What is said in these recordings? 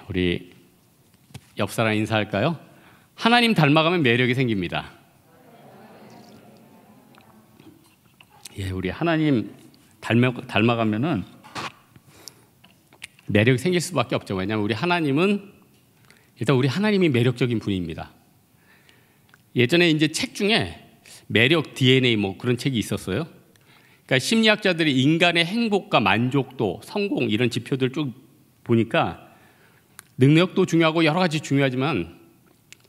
우리 옆 사람 인사할까요? 하나님 닮아가면 매력이 생깁니다. 우리 하나님 닮아가면은 매력이 생길 수밖에 없죠. 왜냐하면 우리 하나님은 일단 우리 하나님이 매력적인 분입니다. 예전에 이제 책 중에 매력 DNA 뭐 그런 책이 있었어요. 그러니까 심리학자들이 인간의 행복과 만족도, 성공 이런 지표들 쭉 보니까 능력도 중요하고 여러 가지 중요하지만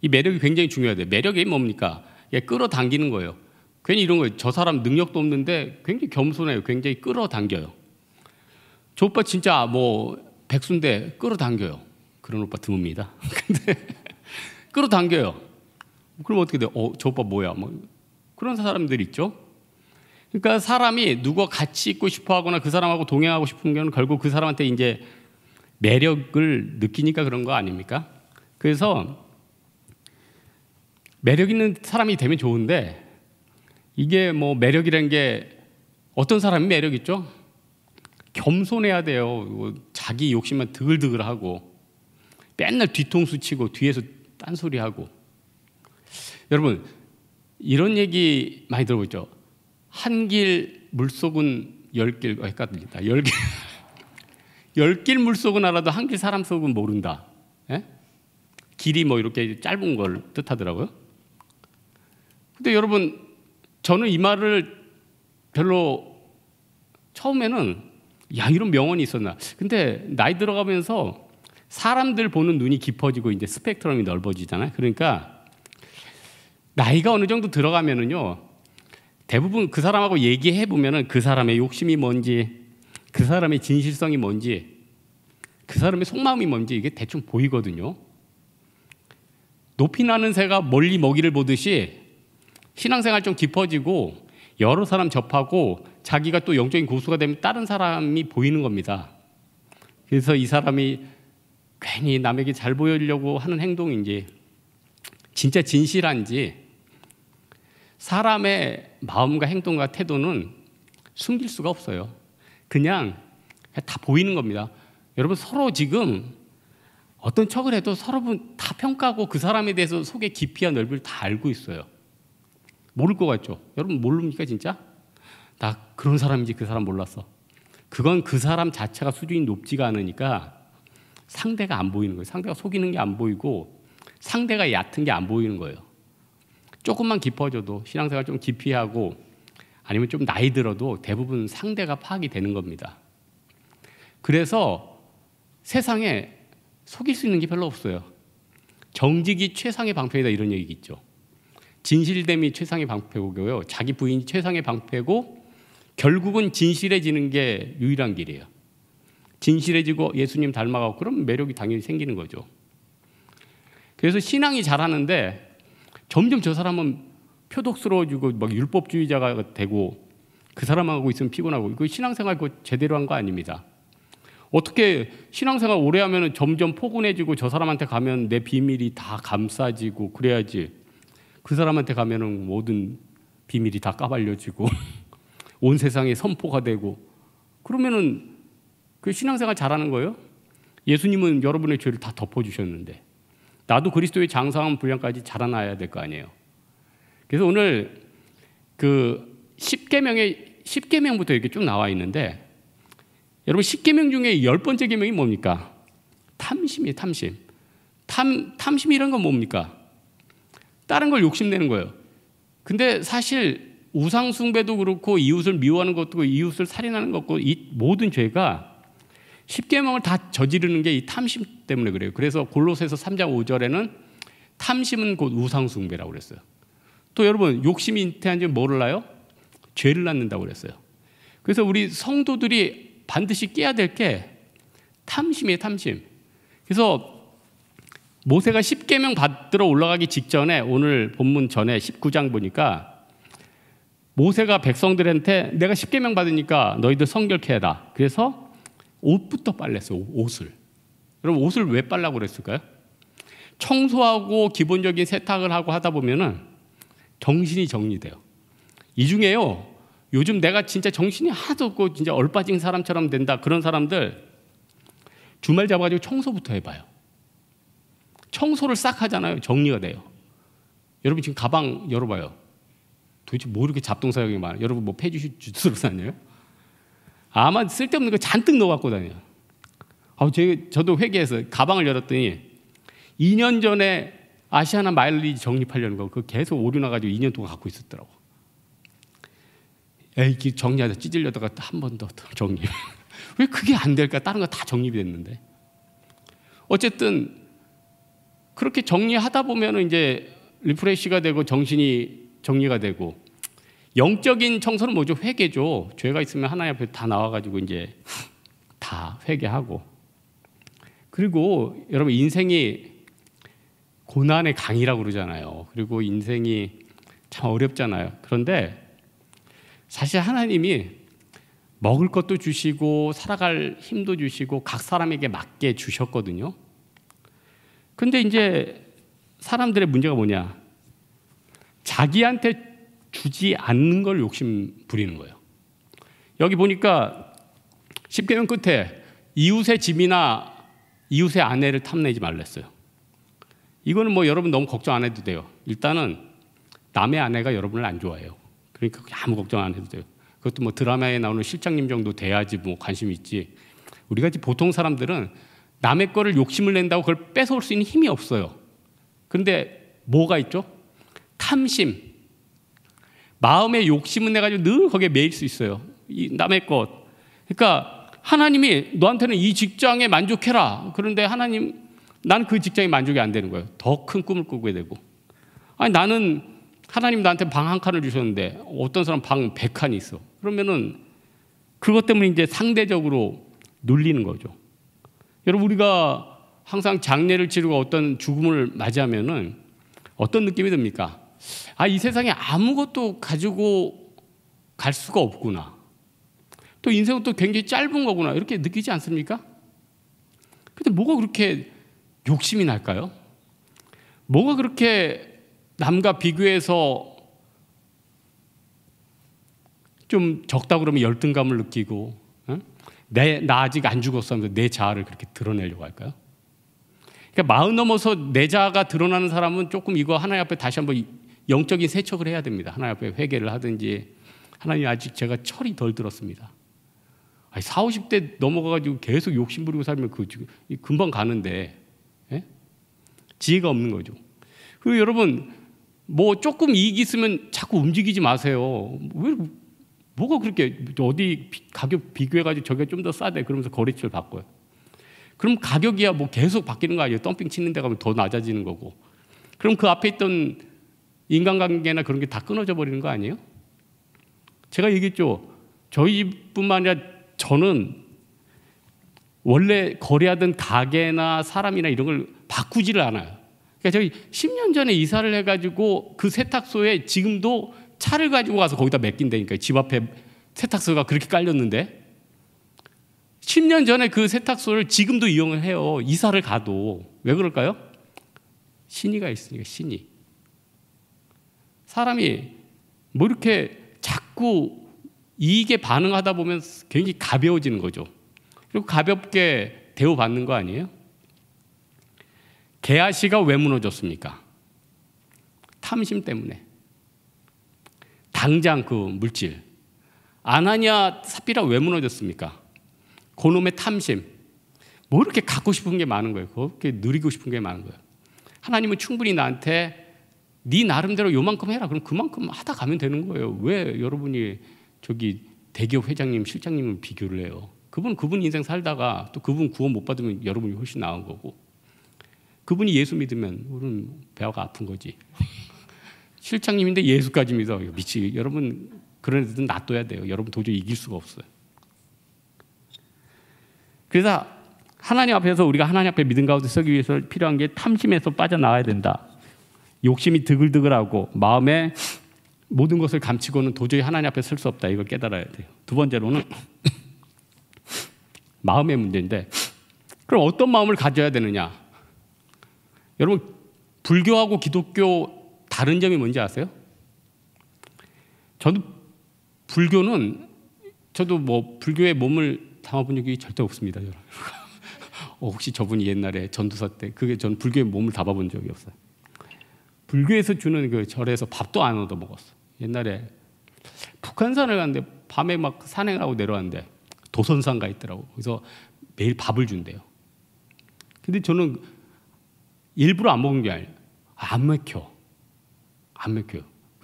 이 매력이 굉장히 중요해요. 매력이 뭡니까? 끌어당기는 거예요. 괜히 이런 거예요. 저 사람 능력도 없는데 굉장히 겸손해요. 굉장히 끌어당겨요. 저 오빠 진짜 뭐 백수인데 끌어당겨요. 그런 오빠 드뭅니다. 근데 끌어당겨요. 그럼 어떻게 돼요? 저 오빠 뭐야? 뭐 그런 사람들 있죠. 그러니까 사람이 누구와 같이 있고 싶어하거나 그 사람하고 동행하고 싶은 경우는 결국 그 사람한테 이제 매력을 느끼니까 그런 거 아닙니까? 그래서 매력 있는 사람이 되면 좋은데 이게 뭐 매력이라는 게 어떤 사람이 매력 있죠? 겸손해야 돼요. 자기 욕심만 드글드글하고 맨날 뒤통수 치고 뒤에서 딴소리하고. 여러분 이런 얘기 많이 들어보죠. 한 길 물속은 10길 헷갈립니다. 10길 10길 물속은 알아도 한 길 사람 속은 모른다. 길이 뭐 이렇게 짧은 걸 뜻하더라고요. 근데 여러분 저는 이 말을 별로 처음에는 이런 명언이 있었나. 근데 나이 들어가면서 사람들 보는 눈이 깊어지고 이제 스펙트럼이 넓어지잖아요. 그러니까 나이가 어느 정도 들어가면은요. 대부분 그 사람하고 얘기해 보면은 그 사람의 욕심이 뭔지, 그 사람의 진실성이 뭔지, 그 사람의 속마음이 뭔지 이게 대충 보이거든요. 높이 나는 새가 멀리 먹이를 보듯이 신앙생활 좀 깊어지고 여러 사람 접하고 자기가 또 영적인 고수가 되면 다른 사람이 보이는 겁니다. 그래서 이 사람이 괜히 남에게 잘 보이려고 하는 행동인지 진짜 진실한지 사람의 마음과 행동과 태도는 숨길 수가 없어요. 그냥 다 보이는 겁니다. 여러분 서로 지금 어떤 척을 해도 서로 다 평가하고 그 사람에 대해서 속의 깊이와 넓이를 다 알고 있어요. 모를 것 같죠? 여러분 모릅니까 진짜? 나 그런 사람인지 그 사람 몰랐어. 그건 그 사람 자체가 수준이 높지가 않으니까 상대가 안 보이는 거예요. 상대가 속이는 게 안 보이고 상대가 얕은 게 안 보이는 거예요. 조금만 깊어져도 신앙생활 좀 깊이 하고 아니면 좀 나이 들어도 대부분 상대가 파악이 되는 겁니다. 그래서 세상에 속일 수 있는 게 별로 없어요. 정직이 최상의 방패이다 이런 얘기 있죠. 진실됨이 최상의 방패고요. 자기 부인이 최상의 방패고 결국은 진실해지는 게 유일한 길이에요. 진실해지고 예수님 닮아가고 그럼 매력이 당연히 생기는 거죠. 그래서 신앙이 잘하는데 점점 저 사람은 표독스러워지고 막 율법주의자가 되고 그 사람하고 있으면 피곤하고 그 신앙생활 그거 제대로 한 거 아닙니다. 어떻게 신앙생활 오래 하면 점점 포근해지고 저 사람한테 가면 내 비밀이 다 감싸지고 그래야지 그 사람한테 가면은 모든 비밀이 다 까발려지고 온 세상에 선포가 되고 그러면은 그 신앙생활 잘하는 거예요? 예수님은 여러분의 죄를 다 덮어주셨는데 나도 그리스도의 장성한 분량까지 자라나야 될 거 아니에요. 그래서 오늘 그 10계명부터 이렇게 쭉 나와 있는데 여러분 10계명 중에 10번째 계명이 뭡니까? 탐심이에요. 탐심. 탐심이란 건 뭡니까? 다른 걸 욕심내는 거예요. 근데 사실 우상 숭배도 그렇고 이웃을 미워하는 것도 이웃을 살인하는 것도 이 모든 죄가 10계명을 다 저지르는 게 이 탐심 때문에 그래요. 그래서 골로새서 3장 5절에는 탐심은 곧 우상 숭배라고 그랬어요. 또 여러분 욕심이 잉태한 지 뭐를 낳아요? 죄를 낳는다고 그랬어요. 그래서 우리 성도들이 반드시 깨야 될 게 탐심이에요. 탐심. 그래서 모세가 10계명 받들어 올라가기 직전에 오늘 본문 전에 19장 보니까 모세가 백성들한테 내가 10계명 받으니까 너희들 성결케 해라. 그래서 옷부터 빨랬어요. 옷을. 여러분 옷을 왜 빨라고 그랬을까요? 청소하고 기본적인 세탁을 하고 하다 보면은 정신이 정리돼요. 이 중에요. 요즘 내가 진짜 정신이 하나도 없고 진짜 얼빠진 사람처럼 된다. 그런 사람들 주말 잡아가지고 청소부터 해봐요. 청소를 싹 하잖아요. 정리가 돼요. 여러분 지금 가방 열어봐요. 도대체 뭐 이렇게 잡동사용이 많아요? 여러분 뭐 폐지 주스로 다녀요? 아마 쓸데없는 거 잔뜩 넣어 갖고 다녀요. 저도 회계에서 가방을 열었더니 2년 전에 아시아나 마일리지 적립하려는 거 그거 계속 오류 나가지고 2년 동안 갖고 있었더라고. 에이 정리하다 찢으려다가 한 번 더 정리. 왜 그게 안 될까? 다른 거 다 정립이 됐는데. 어쨌든 그렇게 정리하다 보면은 이제 리프레시가 되고 정신이 정리가 되고, 영적인 청소는 뭐죠? 회개죠. 죄가 있으면 하나님 앞에 다 나와가지고 이제 다 회개하고. 그리고 여러분 인생이 고난의 강이라고 그러잖아요. 그리고 인생이 참 어렵잖아요. 그런데 사실 하나님이 먹을 것도 주시고 살아갈 힘도 주시고 각 사람에게 맞게 주셨거든요. 근데 이제 사람들의 문제가 뭐냐? 자기한테 주지 않는 걸 욕심 부리는 거예요. 여기 보니까 10계명 끝에 이웃의 집이나 이웃의 아내를 탐내지 말랬어요. 이거는 뭐 여러분 너무 걱정 안 해도 돼요. 일단은 남의 아내가 여러분을 안 좋아해요. 그러니까 아무 걱정 안 해도 돼요. 그것도 뭐 드라마에 나오는 실장님 정도 돼야지 뭐 관심 있지. 우리 같이 보통 사람들은 남의 거를 욕심을 낸다고 그걸 뺏어올 수 있는 힘이 없어요. 그런데 뭐가 있죠? 탐심. 마음의 욕심은 내가지고 늘 거기에 매일 수 있어요. 이 남의 것. 그러니까 하나님이 너한테는 이 직장에 만족해라. 그런데 하나님, 난 그 직장에 만족이 안 되는 거예요. 더 큰 꿈을 꾸게 되고. 아니 나는 하나님 나한테 방 한 칸을 주셨는데 어떤 사람 방 100칸이 있어. 그러면은 그것 때문에 이제 상대적으로 눌리는 거죠. 여러분 우리가 항상 장례를 치르고 어떤 죽음을 맞이하면은 어떤 느낌이 듭니까? 이 세상에 아무것도 가지고 갈 수가 없구나. 또 인생은 또 굉장히 짧은 거구나. 이렇게 느끼지 않습니까? 근데 뭐가 그렇게 욕심이 날까요? 뭐가 그렇게 남과 비교해서 좀 적다 그러면 열등감을 느끼고, 나 아직 안 죽었어 하면서 내 자아를 그렇게 드러내려고 할까요? 그러니까 마흔 넘어서 내 자아가 드러나는 사람은 조금 이거 하나님 앞에 다시 한번 영적인 세척을 해야 됩니다. 하나님 앞에 회개를 하든지. 하나님 아직 제가 철이 덜 들었습니다. 40, 50대 넘어가가지고 계속 욕심 부리고 살면 금방 가는데, 예? 지혜가 없는 거죠. 그리고 여러분 뭐 조금 이익이 있으면 자꾸 움직이지 마세요. 뭐가 그렇게 어디 가격 비교해가지고 저게 좀 더 싸대 그러면서 거래처를 바꿔요. 그럼 가격이야 뭐 계속 바뀌는 거 아니에요? 덤핑 치는 데 가면 더 낮아지는 거고. 그럼 그 앞에 있던 인간관계나 그런 게 다 끊어져 버리는 거 아니에요? 제가 얘기했죠. 저희뿐만 아니라 저는 원래 거래하던 가게나 사람이나 이런 걸 바꾸지를 않아요. 그러니까 저희 10년 전에 이사를 해가지고 그 세탁소에 지금도 차를 가지고 가서 거기다 맡긴다니까요. 집 앞에 세탁소가 그렇게 깔렸는데 10년 전에 그 세탁소를 지금도 이용을 해요. 이사를 가도. 왜 그럴까요? 신의가 있으니까. 신의. 사람이 뭐 이렇게 자꾸 이익에 반응하다 보면 굉장히 가벼워지는 거죠. 그리고 가볍게 대우받는 거 아니에요? 게하시가 왜 무너졌습니까? 탐심 때문에. 당장 그 물질. 아나니아 삽비라 왜 무너졌습니까? 그놈의 탐심. 뭐 이렇게 갖고 싶은 게 많은 거예요. 그렇게 누리고 싶은 게 많은 거예요. 하나님은 충분히 나한테 네 나름대로 요만큼 해라. 그럼 그만큼 하다 가면 되는 거예요. 왜 여러분이 저기 대기업 회장님, 실장님을 비교를 해요? 그분 인생 살다가 또 그분 구원 못 받으면 여러분이 훨씬 나은 거고, 그분이 예수 믿으면 우리는 배가 아픈 거지. 실장님인데 예수까지 믿어. 미치게. 여러분 그런 애들은 놔둬야 돼요. 여러분 도저히 이길 수가 없어요. 그래서 하나님 앞에서 우리가 하나님 앞에 믿음 가운데 서기 위해서 필요한 게 탐심에서 빠져나와야 된다. 욕심이 드글드글하고 마음에 모든 것을 감추고는 도저히 하나님 앞에 설 수 없다. 이걸 깨달아야 돼요. 두 번째로는 마음의 문제인데, 그럼 어떤 마음을 가져야 되느냐? 여러분 불교하고 기독교 다른 점이 뭔지 아세요? 저도 불교에 몸을 담아본 적이 절대 없습니다. 여러분. 혹시 저분이 옛날에 전도사 때, 그게 전 불교에 몸을 담아본 적이 없어요. 불교에서 주는 그 절에서 밥도 안 얻어 먹었어. 옛날에 북한산을 갔는데 밤에 막 산행하고 내려왔는데 도선산가 있더라고. 그래서 매일 밥을 준대요. 근데 저는 일부러 안 먹은 게 아니에요. 안 먹혀.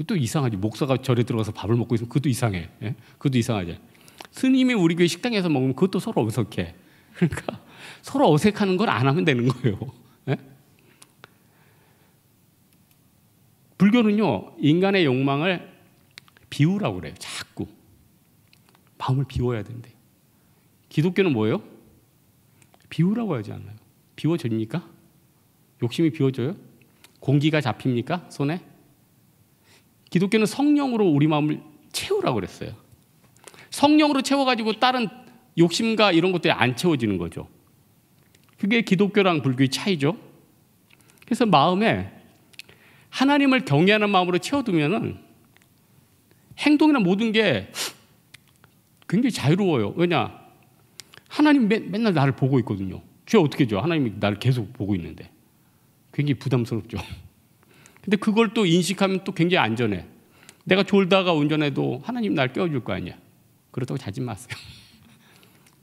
또 이상하지. 목사가 절에 들어가서 밥을 먹고 있으면 그것도 이상해. 예? 그것도 이상하지. 스님이 우리 교회 식당에서 먹으면 그것도 서로 어색해. 그러니까 서로 어색하는 걸 안 하면 되는 거예요. 예? 불교는요, 인간의 욕망을 비우라고 그래요. 자꾸 마음을 비워야 된대. 기독교는 뭐예요? 비우라고 하지 않나요? 비워집니까? 욕심이 비워져요? 공기가 잡힙니까? 손에? 기독교는 성령으로 우리 마음을 채우라고 그랬어요. 성령으로 채워가지고 다른 욕심과 이런 것들이 안 채워지는 거죠. 그게 기독교랑 불교의 차이죠. 그래서 마음에 하나님을 경외하는 마음으로 채워두면은 행동이나 모든 게 굉장히 자유로워요. 왜냐? 하나님 맨날 나를 보고 있거든요. 죄 어떻게 줘? 하나님이 나를 계속 보고 있는데. 굉장히 부담스럽죠. 근데 그걸 또 인식하면 또 굉장히 안전해. 내가 졸다가 운전해도 하나님 날 깨워줄 거 아니야. 그렇다고 자지 마세요.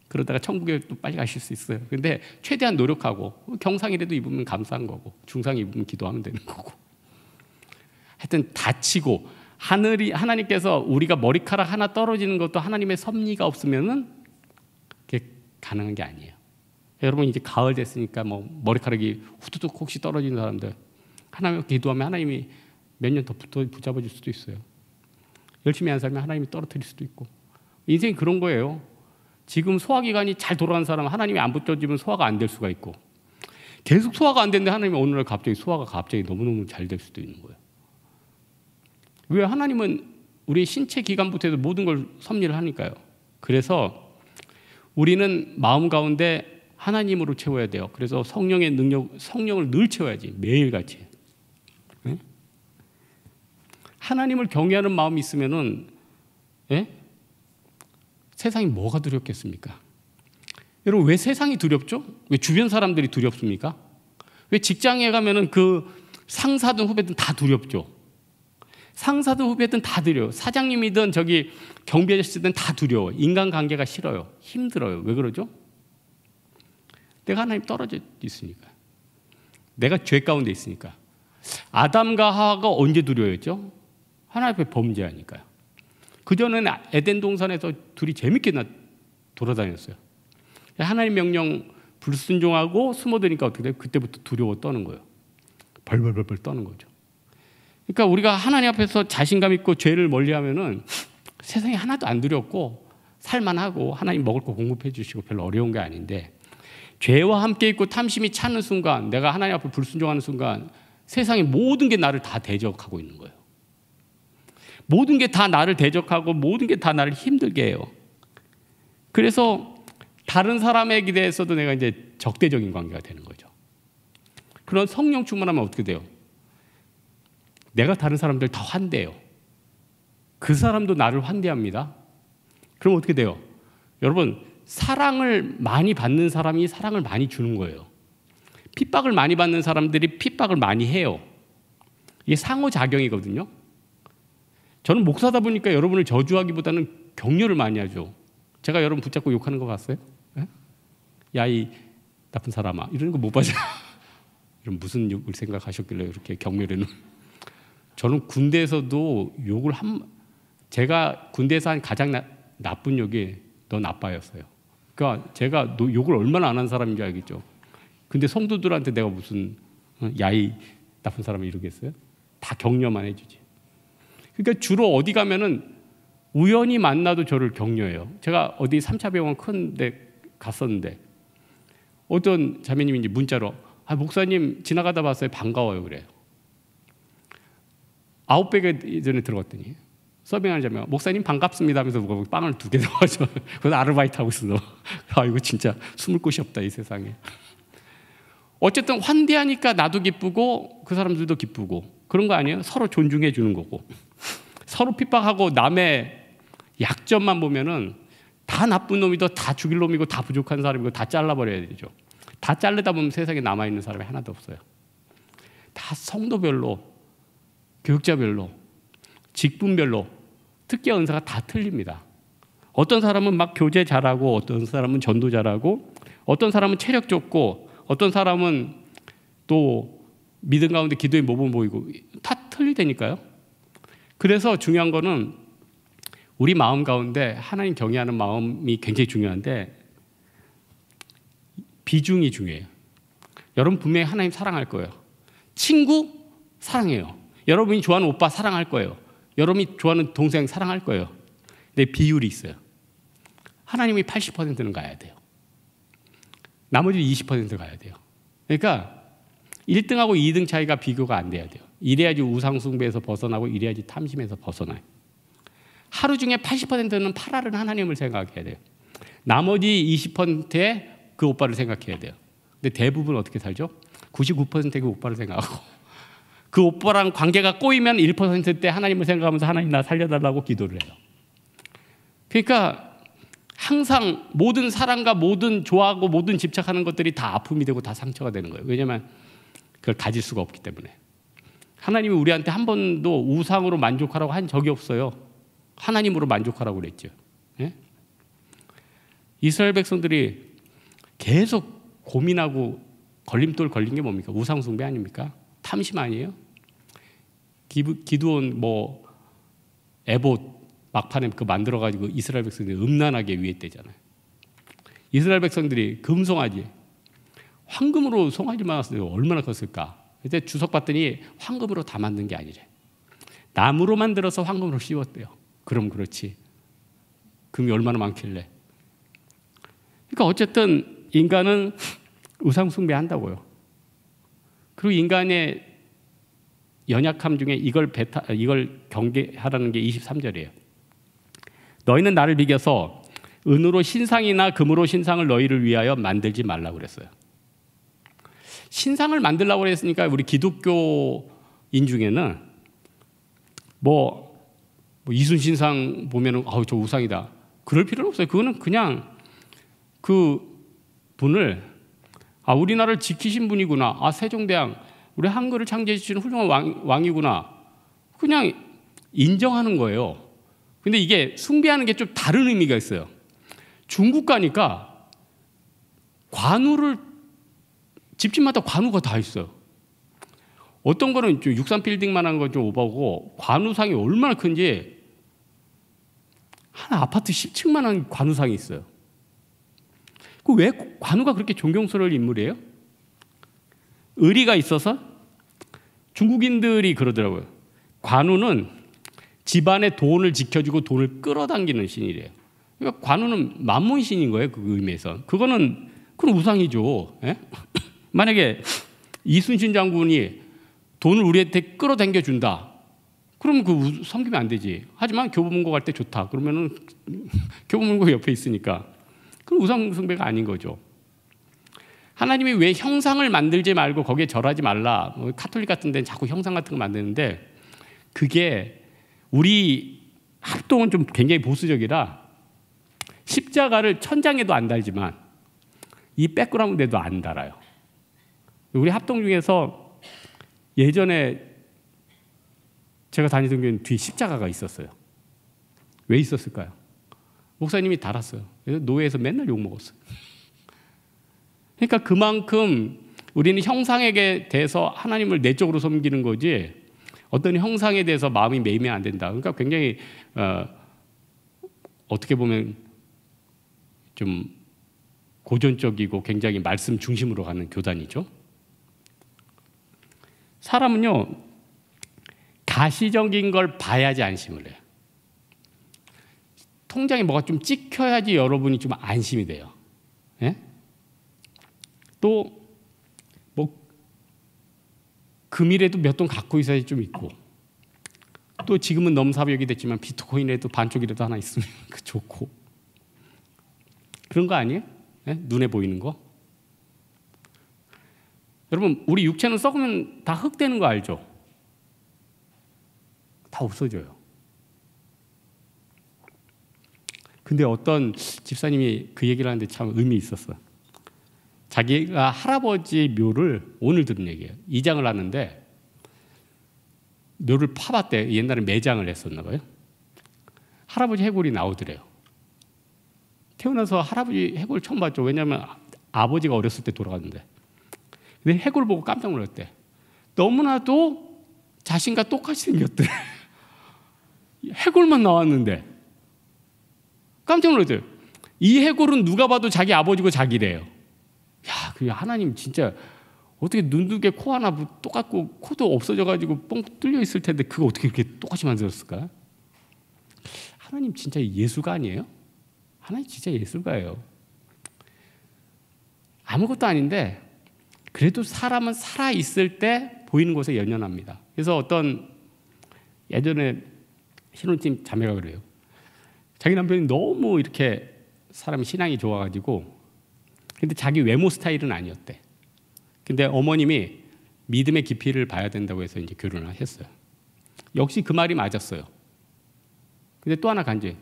그러다가 천국에 또 빨리 가실 수 있어요. 근데 최대한 노력하고 경상이라도 입으면 감사한 거고 중상 입으면 기도하면 되는 거고. 하여튼 다치고 하나님께서 우리가 머리카락 하나 떨어지는 것도 하나님의 섭리가 없으면은 그게 가능한 게 아니에요. 여러분 이제 가을 됐으니까 뭐 머리카락이 후두둑 혹시 떨어지는 사람들 하나님 기도하면 하나님이 몇 년 더 붙잡아 줄 수도 있어요. 열심히 안 살면 하나님이 떨어뜨릴 수도 있고. 인생이 그런 거예요. 지금 소화기관이 잘 돌아가는 사람은 하나님이 안 붙여주면 소화가 안 될 수가 있고, 계속 소화가 안 되는데 하나님이 어느 날 갑자기 소화가 갑자기 너무너무 잘 될 수도 있는 거예요. 왜? 하나님은 우리 신체 기관부터 해서 모든 걸 섭리를 하니까요. 그래서 우리는 마음 가운데 하나님으로 채워야 돼요. 그래서 성령의 능력, 성령을 늘 채워야지. 매일같이. 네? 하나님을 경외하는 마음이 있으면은, 네? 세상이 뭐가 두렵겠습니까? 여러분, 왜 세상이 두렵죠? 왜 주변 사람들이 두렵습니까? 왜 직장에 가면은 그 상사든 후배든 다 두렵죠? 상사든 후배든 다 두려워요. 사장님이든 저기 경비 아저씨든 다 두려워. 인간관계가 싫어요. 힘들어요. 왜 그러죠? 내가 하나님 떨어져 있으니까. 내가 죄 가운데 있으니까. 아담과 하와가 언제 두려워했죠? 하나님 앞에 범죄하니까요. 그전에는 에덴 동산에서 둘이 재밌게 돌아다녔어요. 하나님 명령 불순종하고 숨어드니까 어떻게 돼요? 그때부터 두려워 떠는 거예요. 벌벌벌 떠는 거죠. 그러니까 우리가 하나님 앞에서 자신감 있고 죄를 멀리하면은 세상에 하나도 안 두렵고 살만하고 하나님 먹을 거 공급해 주시고 별로 어려운 게 아닌데, 죄와 함께 있고 탐심이 차는 순간, 내가 하나님 앞에 불순종하는 순간 세상의 모든 게 나를 다 대적하고 있는 거예요. 모든 게 다 나를 대적하고 모든 게 다 나를 힘들게 해요. 그래서 다른 사람에게 대해서도 내가 이제 적대적인 관계가 되는 거죠. 그런 성령 충만하면 어떻게 돼요? 내가 다른 사람들 다 환대해요. 그 사람도 나를 환대합니다. 그럼 어떻게 돼요? 여러분, 사랑을 많이 받는 사람이 사랑을 많이 주는 거예요. 핍박을 많이 받는 사람들이 핍박을 많이 해요. 이게 상호작용이거든요. 저는 목사다 보니까 여러분을 저주하기보다는 격려를 많이 하죠. 제가 여러분 붙잡고 욕하는 거 봤어요? 네? 야, 이 나쁜 사람아, 이러는 거 못 봐요. 이런 무슨 욕을 생각하셨길래 이렇게 격려를. 저는 군대에서도 욕을 제가 군대에서 한 가장 나쁜 욕이 너 나빠였어요. 그러니까 제가 욕을 얼마나 안 한 사람인지 알겠죠. 근데 성도들한테 내가 무슨 야이 나쁜 사람이 이러겠어요? 다 격려만 해주지. 그러니까 주로 어디 가면은 우연히 만나도 저를 격려해요. 제가 어디 3차 병원 큰 데 갔었는데 어떤 자매님이 이제 문자로 목사님 지나가다 봤어요. 반가워요. 그래요. 아웃백에 전에 들어갔더니 서빙하는 자매가 목사님 반갑습니다 하면서 빵을 2개 넣어줘. 그래서 아르바이트 하고 있어. 이거 진짜 숨을 곳이 없다 이 세상에. 어쨌든 환대하니까 나도 기쁘고 그 사람들도 기쁘고 그런 거 아니에요? 서로 존중해 주는 거고. 서로 핍박하고 남의 약점만 보면은 다 나쁜 놈이고 다 죽일 놈이고 다 부족한 사람이고 다 잘라버려야 되죠. 다 자르다 보면 세상에 남아있는 사람이 하나도 없어요. 다 성도별로, 교육자별로, 직분별로 특기와 은사가 다 틀립니다. 어떤 사람은 막 교제 잘하고, 어떤 사람은 전도 잘하고, 어떤 사람은 체력 좋고, 어떤 사람은 또 믿음 가운데 기도의 모범 보이고, 다 틀리다니까요. 그래서 중요한 거는 우리 마음 가운데 하나님 경외하는 마음이 굉장히 중요한데 비중이 중요해요. 여러분 분명히 하나님 사랑할 거예요. 친구 사랑해요. 여러분이 좋아하는 오빠 사랑할 거예요. 여러분이 좋아하는 동생 사랑할 거예요. 근데 비율이 있어요. 하나님이 80%는 가야 돼요. 나머지 20% 가야 돼요. 그러니까 1등하고 2등 차이가 비교가 안 돼야 돼요. 이래야지 우상숭배에서 벗어나고 이래야지 탐심에서 벗어나요. 하루 중에 80%는 팔아른 하나님을 생각해야 돼요. 나머지 20%의 그 오빠를 생각해야 돼요. 근데 대부분 어떻게 살죠? 99%의 그 오빠를 생각하고 그 오빠랑 관계가 꼬이면 1%때 하나님을 생각하면서 하나님 나 살려달라고 기도를 해요. 그러니까 항상 모든 사랑과 모든 좋아하고 모든 집착하는 것들이 다 아픔이 되고 다 상처가 되는 거예요. 왜냐하면 그걸 가질 수가 없기 때문에. 하나님이 우리한테 한 번도 우상으로 만족하라고 한 적이 없어요. 하나님으로 만족하라고 그랬죠. 예? 이스라엘 백성들이 계속 고민하고 걸림돌 걸린 게 뭡니까? 우상 숭배 아닙니까? 탐심 아니에요? 기드온 에봇 막판에 그 만들어가지고 이스라엘 백성들이 음란하게 위했대잖아요. 이스라엘 백성들이 금송아지, 황금으로 송아지만 왔어요. 얼마나 컸을까? 그때 주석 봤더니 황금으로 다 만든 게 아니래. 나무로 만들어서 황금으로 씌웠대요. 그럼 그렇지. 금이 얼마나 많길래. 그러니까 어쨌든 인간은 우상 숭배한다고요. 그리고 인간의 연약함 중에 이걸 경계하라는 게 23절이에요. 너희는 나를 비겨서 은으로 신상이나 금으로 신상을 너희를 위하여 만들지 말라고 그랬어요. 신상을 만들라고 그랬으니까 우리 기독교인 중에는 이순신상 보면은 저 우상이다. 그럴 필요는 없어요. 그거는 그냥 그 분을 우리나라를 지키신 분이구나. 세종대왕 우리 한글을 창제해 주시는 훌륭한 왕이구나. 그냥 인정하는 거예요. 근데 이게 숭배하는 게 좀 다른 의미가 있어요. 중국 가니까 집집마다 관우가 다 있어요. 어떤 거는 63빌딩만한 거 좀 오버고 관우상이 얼마나 큰지 한 아파트 10층만한 관우상이 있어요. 왜 관우가 그렇게 존경스러울 인물이에요? 의리가 있어서 중국인들이 그러더라고요. 관우는 집안의 돈을 지켜주고 돈을 끌어당기는 신이래요. 그러니까 관우는 만몬 신인 거예요. 그 의미에서. 그건 우상이죠. 예? 만약에 이순신 장군이 돈을 우리한테 끌어당겨 준다. 그러면 섬기면 안 되지. 하지만 교보문고 갈 때 좋다. 그러면은 교보문고 옆에 있으니까. 그건 우상 숭배가 아닌 거죠. 하나님이 왜 형상을 만들지 말고 거기에 절하지 말라. 카톨릭 같은 데는 자꾸 형상 같은 거 만드는데 그게 우리 합동은 좀 굉장히 보수적이라 십자가를 천장에도 안 달지만 이 백그라운드에도 안 달아요. 우리 합동 중에서 예전에 제가 다니던 교회는 뒤에 십자가가 있었어요. 왜 있었을까요? 목사님이 달았어요. 그래서 노예에서 맨날 욕먹었어요. 그러니까 그만큼 우리는 형상에 대해서 하나님을 내적으로 섬기는 거지 어떤 형상에 대해서 마음이 매이면 안 된다. 그러니까 굉장히 어떻게 보면 좀 고전적이고 굉장히 말씀 중심으로 가는 교단이죠. 사람은요 가시적인 걸 봐야지 안심을 해요. 통장에 뭐가 좀 찍혀야지 여러분이 좀 안심이 돼요. 예? 또 금이라도 몇 돈 갖고 있어야지 좀 있고 또 지금은 넘사벽이 됐지만 비트코인에도 반쪽이라도 하나 있으면 좋고 그런 거 아니에요? 예? 눈에 보이는 거? 여러분 우리 육체는 썩으면 다 흙 되는 거 알죠? 다 없어져요. 근데 어떤 집사님이 그 얘기를 하는데 참 의미 있었어요. 자기가 할아버지 묘를 오늘 들은 얘기예요. 이장을 하는데 묘를 파봤대. 옛날에 매장을 했었나 봐요. 할아버지 해골이 나오더래요. 태어나서 할아버지 해골 처음 봤죠. 왜냐하면 아버지가 어렸을 때 돌아갔는데. 근데 해골 보고 깜짝 놀랐대. 너무나도 자신과 똑같이 생겼대. 해골만 나왔는데 깜짝 놀랐대요. 이 해골은 누가 봐도 자기 아버지고 자기래요. 야, 그 하나님 진짜 어떻게 눈 두 개 코 하나 똑같고 코도 없어져가지고 뻥 뚫려 있을 텐데 그거 어떻게 그렇게 똑같이 만들었을까? 하나님 진짜 예술가 아니에요? 하나님 진짜 예술가예요. 아무것도 아닌데 그래도 사람은 살아 있을 때 보이는 곳에 연연합니다. 그래서 어떤 예전에 신혼팀 자매가 그래요. 자기 남편이 너무 이렇게 사람 신앙이 좋아가지고 근데 자기 외모 스타일은 아니었대. 근데 어머님이 믿음의 깊이를 봐야 된다고 해서 이제 결혼을 했어요. 역시 그 말이 맞았어요. 근데 또 하나 간지.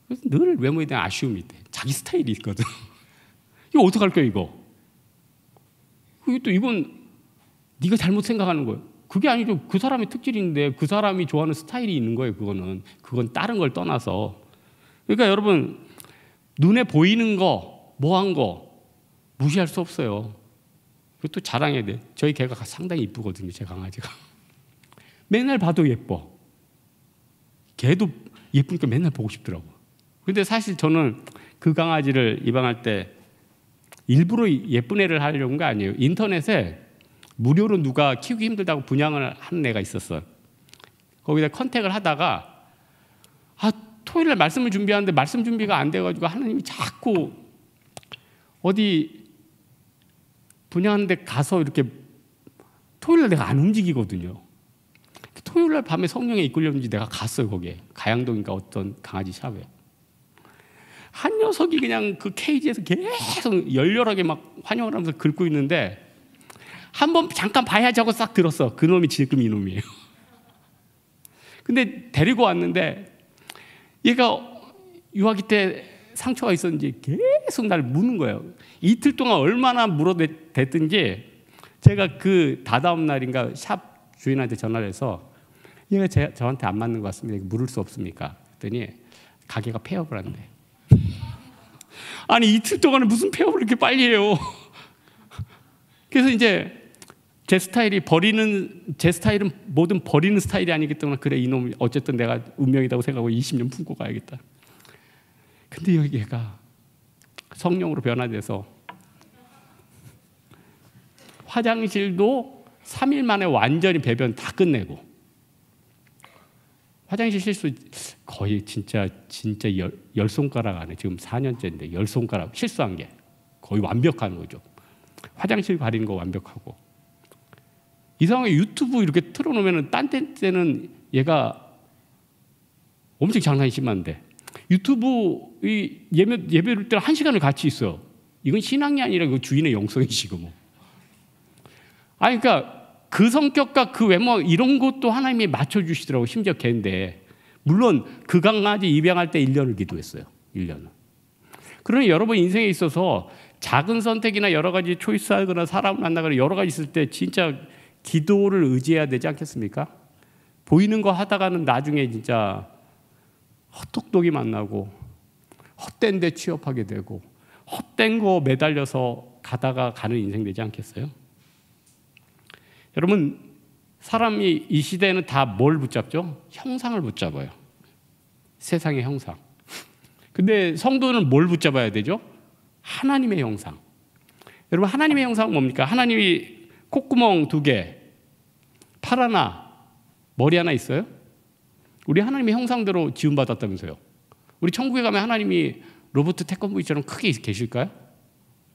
그래서 늘 외모에 대한 아쉬움이 있대. 자기 스타일이 있거든. 이거 어떡할 거야 이거? 이건 네가 잘못 생각하는 거예요. 그게 아니죠. 그 사람의 특질인데 그 사람이 좋아하는 스타일이 있는 거예요. 그건 다른 걸 떠나서. 그러니까 여러분 눈에 보이는 거, 뭐한 거 무시할 수 없어요. 그리고 또 자랑해야 돼. 저희 개가 상당히 이쁘거든요. 제 강아지가. 맨날 봐도 예뻐. 개도 예쁘니까 맨날 보고 싶더라고. 근데 사실 저는 그 강아지를 입양할 때 일부러 예쁜 애를 하려는 거 아니에요. 인터넷에 무료로 누가 키우기 힘들다고 분양을 하는 애가 있었어요. 거기다 컨택을 하다가 토요일날 말씀을 준비하는데 말씀 준비가 안 돼가지고 하나님이 자꾸 어디 분양하는데 가서 이렇게 토요일날 내가 안 움직이거든요. 토요일날 밤에 성령에 이끌렸는지 내가 갔어요. 거기에 가양동인가 어떤 강아지 샵에 한 녀석이 그냥 그 케이지에서 계속 열렬하게 막 환영을 하면서 긁고 있는데 한번 잠깐 봐야지 하고 싹 들었어. 그놈이 지금 이놈이에요. 근데 데리고 왔는데 얘가 유아기 때 상처가 있었는지 계속 날 무는 거예요. 이틀 동안 얼마나 물어댔든지 제가 그 다다음 날인가 샵 주인한테 전화를 해서 얘가 저한테 안 맞는 것 같습니다. 물을 수 없습니까? 그랬더니 가게가 폐업을 한대. 아니 이틀 동안에 무슨 폐업을 이렇게 빨리 해요. 그래서 이제 제 스타일은 뭐든 버리는 스타일이 아니기 때문에 그래 이놈 어쨌든 내가 운명이라고 생각하고 20년 품고 가야겠다. 근데 얘가 성령으로 변화돼서 화장실도 3일 만에 완전히 배변 다 끝내고 화장실 실수 거의 진짜 열 손가락 안에 지금 4년째인데 열 손가락 실수한 게 거의 완벽한 거죠. 화장실 가리는 거 완벽하고 이 상황에 유튜브 이렇게 틀어놓으면 딴 때는 얘가 엄청 장난이 심한데 유튜브 예배를 때 1시간을 같이 있어요. 이건 신앙이 아니라 그 주인의 영성이시고 뭐. 그러니까 그 성격과 그 외모 이런 것도 하나님이 맞춰주시더라고. 심지어 걔인데 물론 그 강아지 입양할 때 1년을 기도했어요. 1년을. 그러니 여러분 인생에 있어서 작은 선택이나 여러 가지 초이스하거나 사람을 만나거나 여러 가지 있을 때 진짜 기도를 의지해야 되지 않겠습니까? 보이는 거 하다가는 나중에 진짜 헛똑똑이 만나고 헛된 데 취업하게 되고 헛된 거 매달려서 가다가 가는 인생 되지 않겠어요? 여러분 사람이 이 시대에는 다 뭘 붙잡죠? 형상을 붙잡아요. 세상의 형상. 근데 성도는 뭘 붙잡아야 되죠? 하나님의 형상. 여러분 하나님의 형상은 뭡니까? 하나님이 콧구멍 2개, 팔 하나, 머리 하나 있어요? 우리 하나님의 형상대로 지음받았다면서요. 우리 천국에 가면 하나님이 로버트 태권브이처럼 크게 계실까요?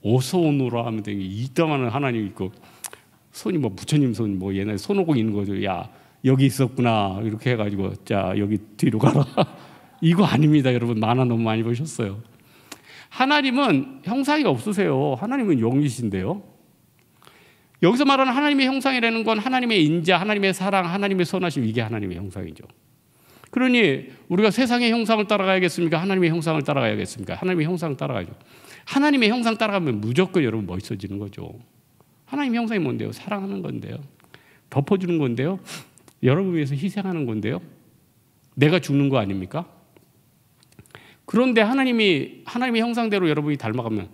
어서 오너라 하면 되게 이따만한 하나님 있고 손이 뭐 부처님 손 뭐 옛날에 손오공 있는 거죠. 야 여기 있었구나 이렇게 해가지고 자 여기 뒤로 가라. 이거 아닙니다. 여러분 만화 너무 많이 보셨어요. 하나님은 형상이 없으세요. 하나님은 영이신데요. 여기서 말하는 하나님의 형상이라는 건 하나님의 인자, 하나님의 사랑, 하나님의 선하심 이게 하나님의 형상이죠. 그러니 우리가 세상의 형상을 따라가야겠습니까? 하나님의 형상을 따라가야겠습니까? 하나님의 형상을 따라가야죠. 하나님의 형상 따라가면 무조건 여러분 멋있어지는 거죠. 하나님의 형상이 뭔데요? 사랑하는 건데요. 덮어주는 건데요. 여러분 위해서 희생하는 건데요. 내가 죽는 거 아닙니까? 그런데 하나님의 형상대로 여러분이 닮아가면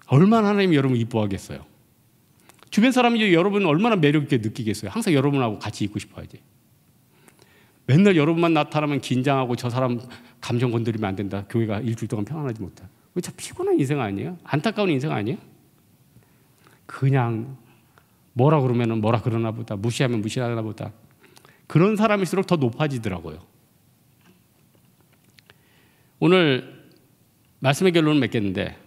얼마나 하나님이 여러분을 이뻐하겠어요. 주변 사람이 여러분을 얼마나 매력 있게 느끼겠어요. 항상 여러분하고 같이 있고 싶어야지. 맨날 여러분만 나타나면 긴장하고 저 사람 감정 건드리면 안 된다. 교회가 일주일 동안 평안하지 못해. 그거 참 피곤한 인생 아니에요? 안타까운 인생 아니에요? 그냥 뭐라 그러면 뭐라 그러나 보다, 무시하면 무시하나 보다. 그런 사람일수록 더 높아지더라고요. 오늘 말씀의 결론을 맺겠는데,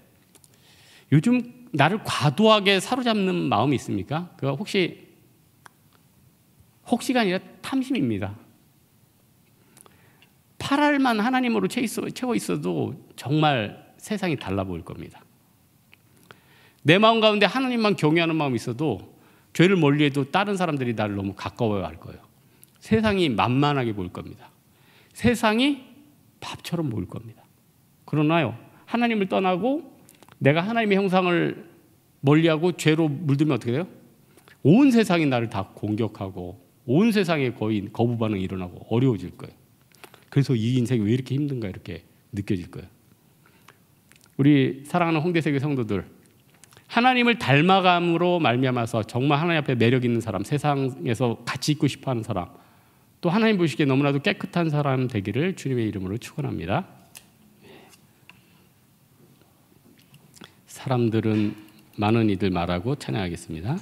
요즘 나를 과도하게 사로잡는 마음이 있습니까? 그거 혹시가 아니라 탐심입니다. 8알만 하나님으로 채워 있어도 정말 세상이 달라 보일 겁니다. 내 마음 가운데 하나님만 경외하는 마음이 있어도 죄를 멀리해도 다른 사람들이 나를 너무 가까워할 거예요. 세상이 만만하게 보일 겁니다. 세상이 밥처럼 보일 겁니다. 그러나요, 하나님을 떠나고 내가 하나님의 형상을 멀리하고 죄로 물들면 어떻게 돼요? 온 세상이 나를 다 공격하고 온 세상에 거의 거부 반응이 일어나고 어려워질 거예요. 그래서 이 인생이 왜 이렇게 힘든가 이렇게 느껴질 거예요. 우리 사랑하는 홍대세교 성도들, 하나님을 닮아감으로 말미암아서 정말 하나님 앞에 매력 있는 사람, 세상에서 같이 있고 싶어하는 사람, 또 하나님 보시기에 너무나도 깨끗한 사람 되기를 주님의 이름으로 축원합니다. 사람들은 많은 이들 말하고 찬양하겠습니다.